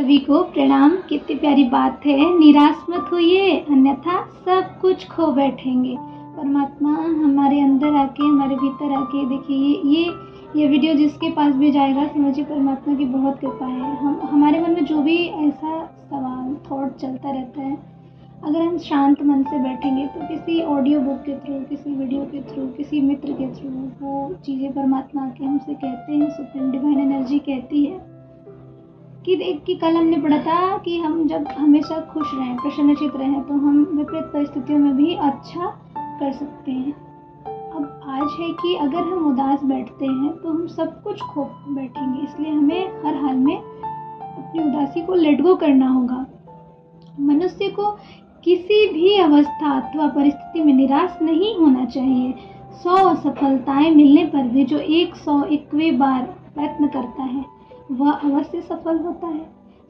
सभी को प्रणाम। कितनी प्यारी बात है, निराश मत होइए अन्यथा सब कुछ खो बैठेंगे। परमात्मा हमारे अंदर आके, हमारे भीतर आके, देखिए ये वीडियो जिसके पास भी जाएगा समझिए परमात्मा की बहुत कृपा है। हमारे मन में जो भी ऐसा सवाल थॉट चलता रहता है, अगर हम शांत मन से बैठेंगे तो किसी ऑडियो बुक के थ्रू, किसी वीडियो के थ्रू, किसी मित्र के थ्रू वो चीज़ें परमात्मा आके हमसे कहते हैं, सुप्रीम डिवाइन एनर्जी कहती है कि कल हमने पढ़ा था कि हम जब हमेशा खुश रहें, प्रसन्नचित्त रहें तो हम विपरीत परिस्थितियों में भी अच्छा कर सकते हैं। अब आज है कि अगर हम उदास बैठते हैं तो हम सब कुछ खो बैठेंगे, इसलिए हमें हर हाल में अपनी उदासी को लेट गो करना होगा। मनुष्य को किसी भी अवस्था अथवा परिस्थिति में निराश नहीं होना चाहिए। 100 असफलताएं मिलने पर भी जो 101वें बार प्रयत्न करता है वह अवश्य सफल होता है।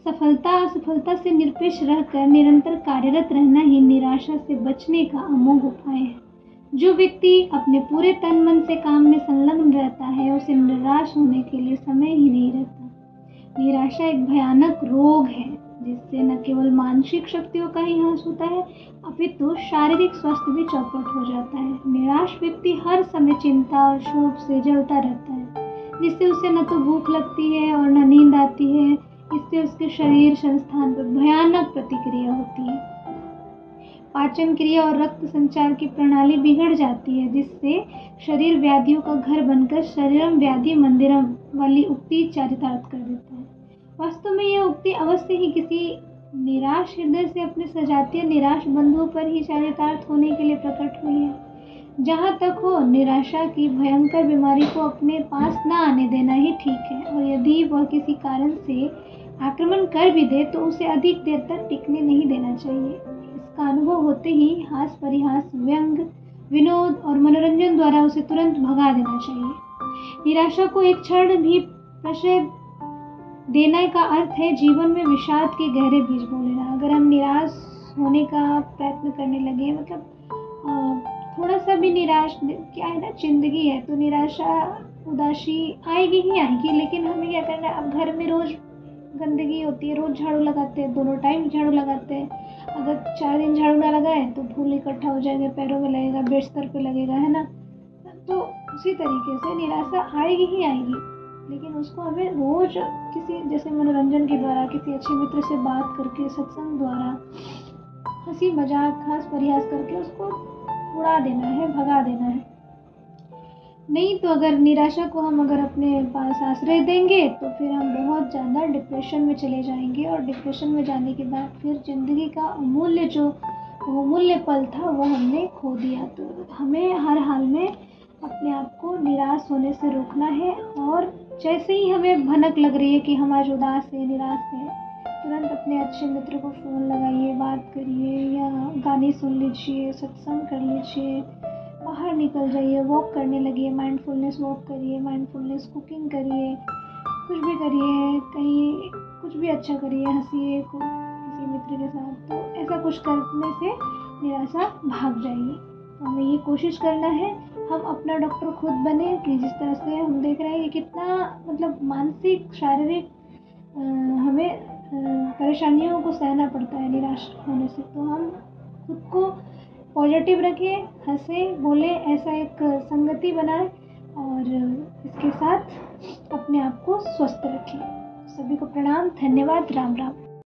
सफलता असफलता से निरपेक्ष रहकर निरंतर कार्यरत रहना ही निराशा से बचने का अमोघ उपाय है। जो व्यक्ति अपने पूरे तन मन से काम में संलग्न रहता है उसे निराश होने के लिए समय ही नहीं रहता। निराशा एक भयानक रोग है जिससे न केवल मानसिक शक्तियों का ही ह्रास होता है अपितु शारीरिक स्वास्थ्य भी चौपट हो जाता है। निराश व्यक्ति हर समय चिंता और क्षोभ से जलता रहता है, जिससे उसे न तो भूख लगती है और न नींद आती है। इससे उसके शरीर संस्थान पर भयानक प्रतिक्रिया होती है। पाचन क्रिया और रक्त संचार की प्रणाली बिगड़ जाती है, जिससे शरीर व्याधियों का घर बनकर शरीरम व्याधि मंदिरम वाली उक्ति चरितार्थ कर देता है। वास्तव में यह उक्ति अवश्य ही किसी निराश हृदय से अपने सजातीय निराश बंधुओं पर ही चरितार्थ होने के लिए प्रकट हुई है। जहाँ तक हो, निराशा की भयंकर बीमारी को अपने पास न आने देना ही ठीक है, और यदि वह किसी कारण से आक्रमण कर भी दे तो उसे अधिक देर तक टिकने नहीं देना चाहिए। इसका अनुभव होते ही हास परिहास, व्यंग, विनोद और मनोरंजन द्वारा उसे तुरंत भगा देना चाहिए। निराशा को एक क्षण भी प्रश्रय देने का अर्थ है जीवन में विषाद के गहरे बीज बो लेना। अगर हम निराश होने का प्रयत्न करने लगे, मतलब थोड़ा सा भी निराश, क्या है ना, जिंदगी है तो निराशा उदासी आएगी ही आएगी, लेकिन हमें क्या करना है। अब घर में रोज गंदगी होती है, रोज झाड़ू लगाते हैं, दोनों टाइम झाड़ू लगाते हैं। अगर 4 दिन झाड़ू ना लगाए तो धूल इकट्ठा हो जाएगा, पैरों में लगेगा, बिस्तर पे लगेगा, है ना। तो उसी तरीके से निराशा आएगी ही आएगी, लेकिन उसको हमें रोज किसी जैसे मनोरंजन के द्वारा, किसी अच्छे मित्र से बात करके, सत्संग द्वारा, हंसी मजाक, हास परिहास करके उसको उड़ा देना है, भगा देना है। नहीं तो अगर निराशा को हम अगर अपने पास आश्रय देंगे तो फिर हम बहुत ज़्यादा डिप्रेशन में चले जाएंगे, और डिप्रेशन में जाने के बाद फिर ज़िंदगी का अमूल्य जो मूल्य पल था वो हमने खो दिया। तो हमें हर हाल में अपने आप को निराश होने से रोकना है, और जैसे ही हमें भनक लग रही है कि हम आज उदास है, निराश है, तुरंत अपने अच्छे मित्र को फ़ोन लगाइए, बात करिए, या गाने सुन लीजिए, सत्संग कर लीजिए, बाहर निकल जाइए, वॉक करने लगिए, माइंडफुलनेस वॉक करिए, माइंडफुलनेस कुकिंग करिए, कुछ भी करिए, कहीं कुछ भी अच्छा करिए, हंसिए किसी मित्र के साथ। तो ऐसा कुछ करने से निराशा भाग जाएगी। तो हमें ये कोशिश करना है हम अपना डॉक्टर खुद बने, कि जिस तरह से हम देख रहे हैं कि कितना मतलब मानसिक शारीरिक हमें परेशानियों को सहना पड़ता है निराश होने से। तो हम खुद को पॉजिटिव रखें, हंसें, बोलें, ऐसा एक संगति बनाएं, और इसके साथ अपने आप को स्वस्थ रखें। सभी को प्रणाम, धन्यवाद, राम राम।